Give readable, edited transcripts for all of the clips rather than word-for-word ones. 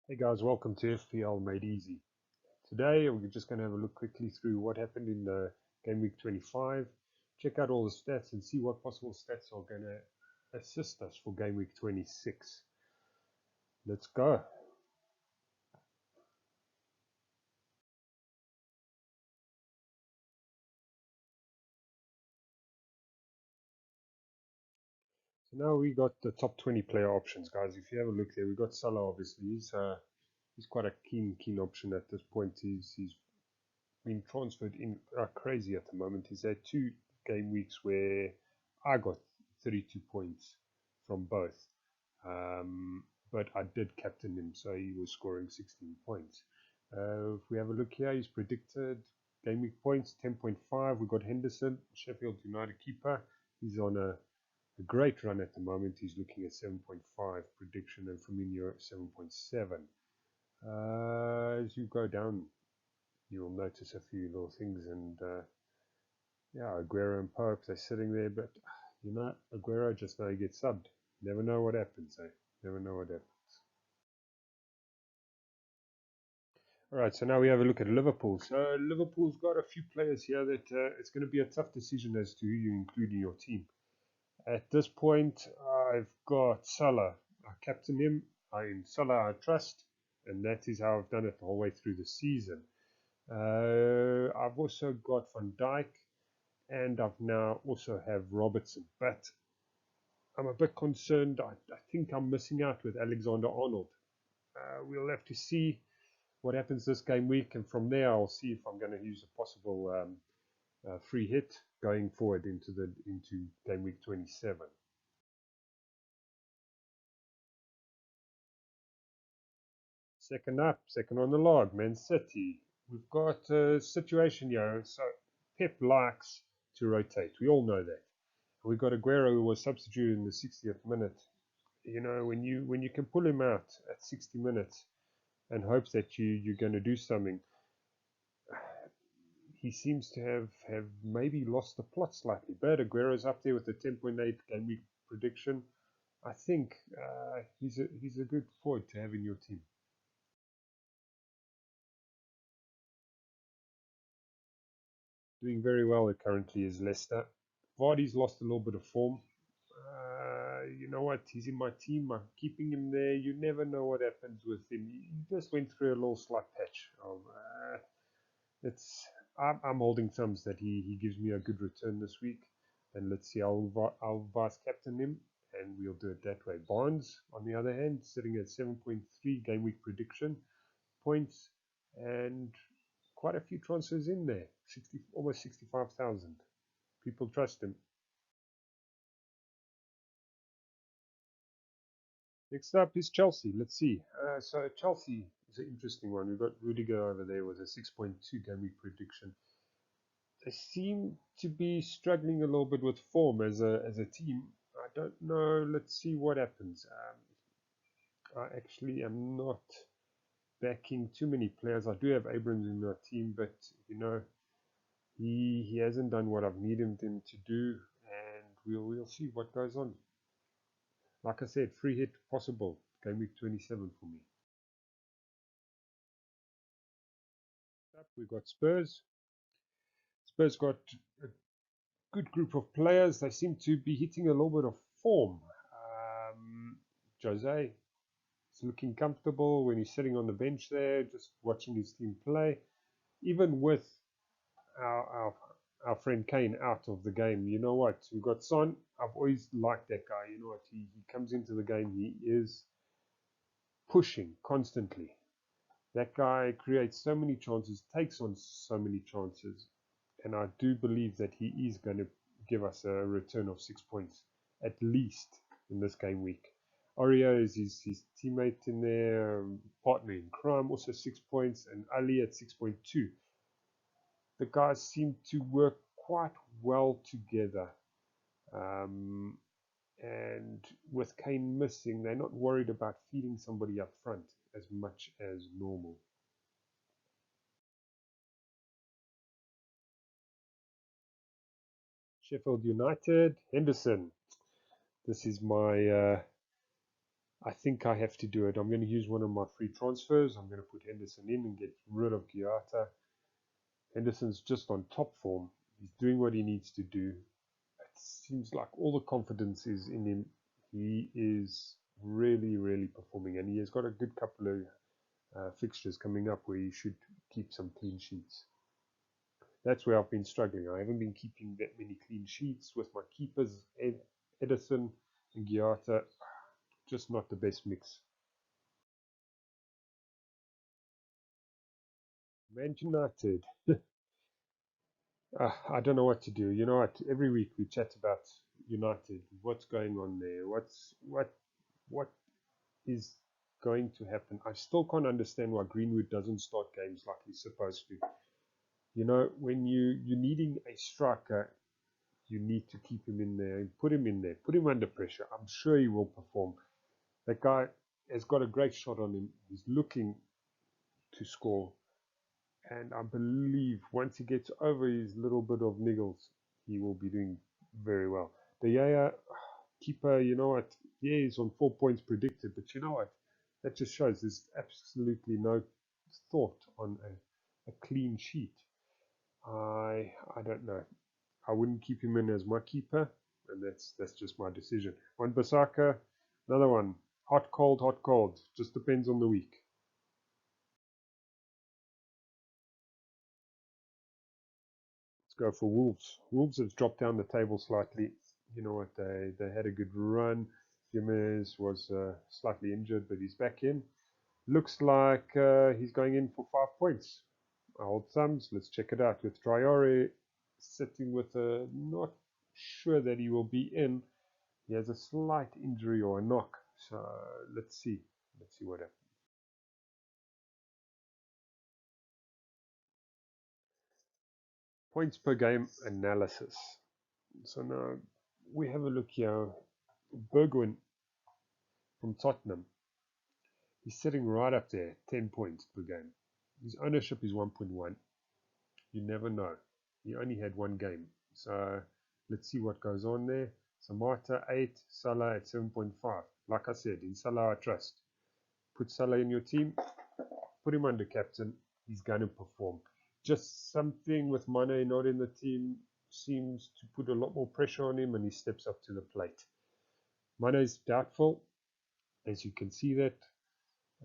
Hey guys, welcome to FPL Made Easy. Today we're just going to have a look quickly through what happened in the game week 25, check out all the stats and see what possible stats are going to assist us for game week 26. Let's go. So now we got the top 20 player options, guys. If you have a look there, we got Salah. Obviously, he's quite a keen option at this point. He's been transferred in crazy at the moment. He's had 2 game weeks where I got 32 points from both. But I did captain him, so he was scoring 16 points. If we have a look here, he's predicted game week points 10.5. We got Henderson, Sheffield United keeper. He's on a great run at the moment. He's looking at 7.5 prediction, and Firmino 7.7. As you go down, you'll notice a few little things, and yeah, Aguero and Pope, they're sitting there, but Aguero just now he gets subbed. Never know what happens, eh? Never know what happens. All right, so now we have a look at Liverpool. So Liverpool's got a few players here that it's going to be a tough decision as to who you include in your team. At this point, I've got Salah. I captain him. In Salah I trust, and that is how I've done it the whole way through the season. I've also got Van Dijk, and I've now also have Robertson. But I'm a bit concerned. I think I'm missing out with Alexander-Arnold. We'll have to see what happens this game week, and from there I'll see if I'm going to use a possible free hit going forward into game week 27. Second up, second on the log, Man City. We've got a situation here. So Pep likes to rotate. We all know that. We've got Aguero who was substituted in the 60th minute. You know, when you can pull him out at 60 minutes and hope that you're going to do something, he seems to have maybe lost the plot slightly. But Aguero's up there with the 10.8 game week prediction. I think he's a good forward to have in your team. Doing very well currently is Leicester. Vardy's lost a little bit of form. You know what? He's in my team. I'm keeping him there. You never know what happens with him. He just went through a little slight patch. It's I'm holding thumbs that he gives me a good return this week. And let's see, I'll vice captain him, and we'll do it that way. Barnes, on the other hand, sitting at 7.3 game week prediction points, and quite a few transfers in there. Almost 65,000. People trust him. Next up is Chelsea. Let's see. So Chelsea is an interesting one. We've got Rudiger over there with a 6.2 game week prediction. They seem to be struggling a little bit with form as a team. I don't know. Let's see what happens. I actually am not backing too many players. I do have Abrams in my team, but you know he hasn't done what I've needed him to do, and we'll see what goes on. Like I said, free hit possible. Game week 27 for me. Up, we've got Spurs. Spurs got a good group of players. They seem to be hitting a little bit of form. Jose is looking comfortable when he's sitting on the bench there, just watching his team play. Even with our, our, our friend Kane out of the game, you know what? We've got Son. I've always liked that guy. You know what? He comes into the game, he is pushing constantly. That guy creates so many chances, takes on so many chances, and I do believe that he is going to give us a return of 6 points at least in this game week. Oreo is his teammate in there, partner in crime, also 6 points, and Ali at 6.2. The guys seem to work quite well together. Um, and with Kane missing, they're not worried about feeding somebody up front as much as normal. Sheffield United, Henderson. This is my I think I have to do it. I'm going to use one of my free transfers. I'm going to put Henderson in and get rid of Giata. Henderson's just on top form. He's doing what he needs to do. It seems like all the confidence is in him. He is really, really performing, and he has got a good couple of fixtures coming up where he should keep some clean sheets. That's where I've been struggling. I haven't been keeping that many clean sheets with my keepers, Edison and Giata. Just not the best mix. Man United. I don't know what to do. You know what? Every week we chat about United. What's going on there? What is going to happen? I still can't understand why Greenwood doesn't start games like he's supposed to. You know, when you're needing a striker, you need to keep him in there and put him in there. Put him under pressure. I'm sure he will perform. That guy has got a great shot on him. He's looking to score. And I believe once he gets over his little bit of niggles, he will be doing very well. The Yaya keeper, you know what? Yeah, he's on 4 points predicted, but you know what? That just shows there's absolutely no thought on a clean sheet. I don't know. I wouldn't keep him in as my keeper, and that's just my decision. One Basaka, another one. Hot, cold, hot, cold. Just depends on the week. Let's go for Wolves. Wolves have dropped down the table slightly. You know what? They had a good run. Jimenez was slightly injured, but he's back in. Looks like he's going in for 5 points. I hold thumbs. Let's check it out. With Traore sitting with a not sure that he will be in. He has a slight injury or a knock. So let's see. Let's see what happens. Points per game analysis. So now we have a look here. Bergwijn from Tottenham. He's sitting right up there, 10 points per game. His ownership is 1.1. You never know. He only had one game. So let's see what goes on there. Samata 8, Salah at 7.5. Like I said, in Salah I trust. Put Salah in your team, put him under captain. He's going to perform. Just something with Mane not in the team seems to put a lot more pressure on him, and he steps up to the plate. Mane is doubtful, as you can see that.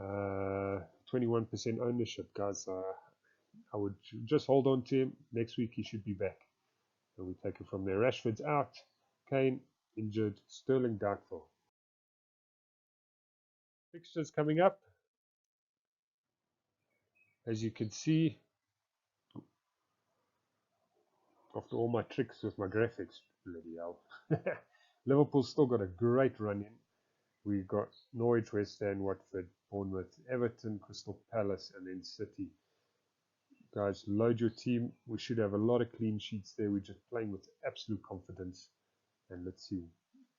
21% ownership, guys. I would just hold on to him. Next week he should be back, and we take it from there. Rashford's out, Kane injured, Sterling doubtful. Fixtures coming up, as you can see. After all my tricks with my graphics, bloody hell. Liverpool's still got a great run in. We got Norwich, West Ham, Watford, Bournemouth, Everton, Crystal Palace, and then City. Guys, load your team. We should have a lot of clean sheets there. We're just playing with absolute confidence. And let's see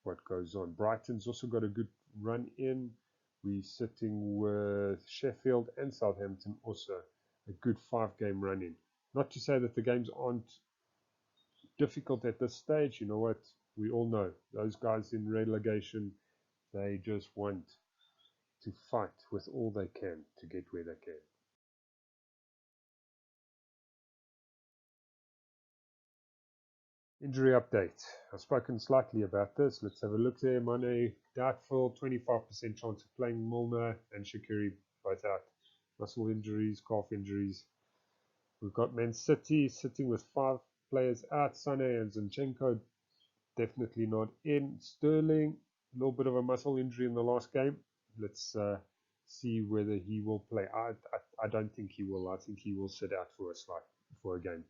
what goes on. Brighton's also got a good run in. We're sitting with Sheffield and Southampton, also a good 5-game run in. Not to say that the games aren't difficult at this stage. You know what? We all know those guys in relegation, they just want to fight with all they can to get where they can. Injury update. I've spoken slightly about this. Let's have a look there. Mane doubtful, 25% chance of playing. Milner and Shaqiri both out. Muscle injuries, calf injuries. We've got Man City sitting with 5 players out. Sané and Zinchenko definitely not in. Sterling, a little bit of a muscle injury in the last game. Let's see whether he will play. I don't think he will. I think he will sit out for a game.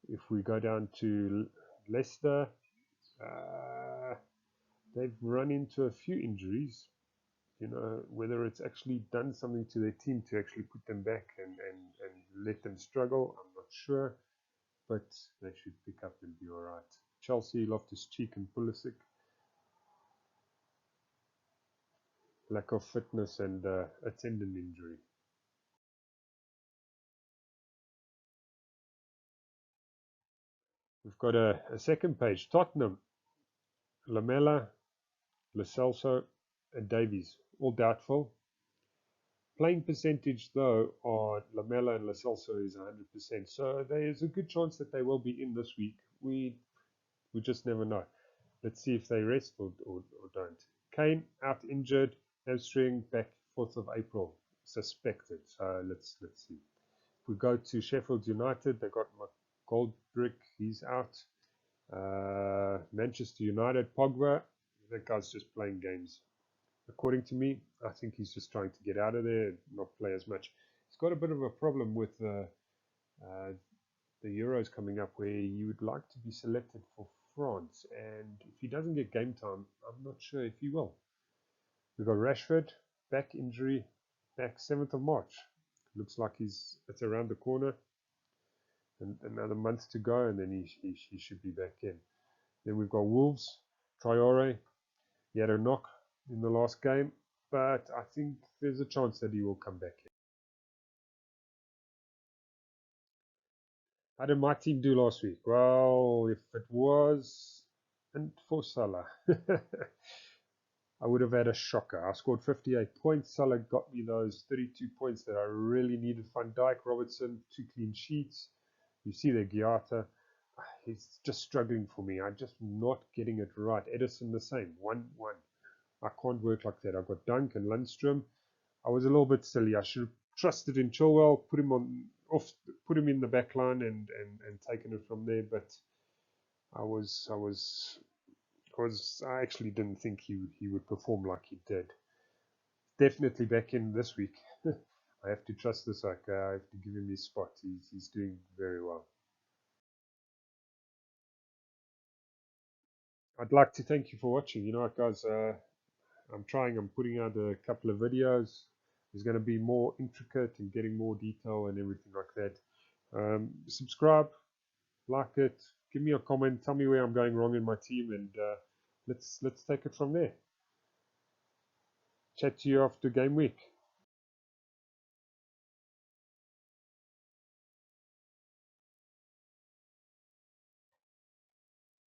If we go down to Leicester, they've run into a few injuries. You know, whether it's actually done something to their team to actually put them back and let them struggle, I'm not sure. But they should pick up and be alright. Chelsea, Loftus-Cheek and Pulisic. Lack of fitness and a tendon injury. We've got a second page. Tottenham, Lamela, Lo Celso, and Davies, all doubtful. Playing percentage, though, on Lamela and Lo Celso is 100%. So there is a good chance that they will be in this week. We just never know. Let's see if they rest or don't. Kane out injured, hamstring, back 4th of April, suspected. So let's see. If we go to Sheffield United, they got Goldbrick, he's out. Manchester United, Pogba, that guy's just playing games. According to me, I think he's just trying to get out of there, not play as much. He's got a bit of a problem with the Euros coming up, where you would like to be selected for France, and if he doesn't get game time, I'm not sure if he will. We've got Rashford, back injury, back 7th of March. Looks like it's around the corner, and another month to go, and then he should be back in. Then we've got Wolves, Traore. He had a knock in the last game, but I think there's a chance that he will come back in. How did my team do last week? Well, if it was and for Salah, I would have had a shocker. I scored 58 points. Salah got me those 32 points that I really needed. Van Dijk, Robertson, 2 clean sheets. You see there, Giata. He's just struggling for me. I'm just not getting it right. Edison the same, 1-1. I can't work like that. I've got Dunk and Lundstrom. I was a little bit silly. I should have trusted in Chilwell, put him in the back line and taken it from there. But I actually didn't think he would perform like he did. Definitely back in this week. I have to trust this guy. I have to give him his spot. He's doing very well. I'd like to thank you for watching. You know what, guys? I'm putting out a couple of videos. There's going to be more intricate and getting more detail and everything like that. Subscribe, like it, give me a comment, tell me where I'm going wrong in my team, and let's take it from there. Chat to you after game week.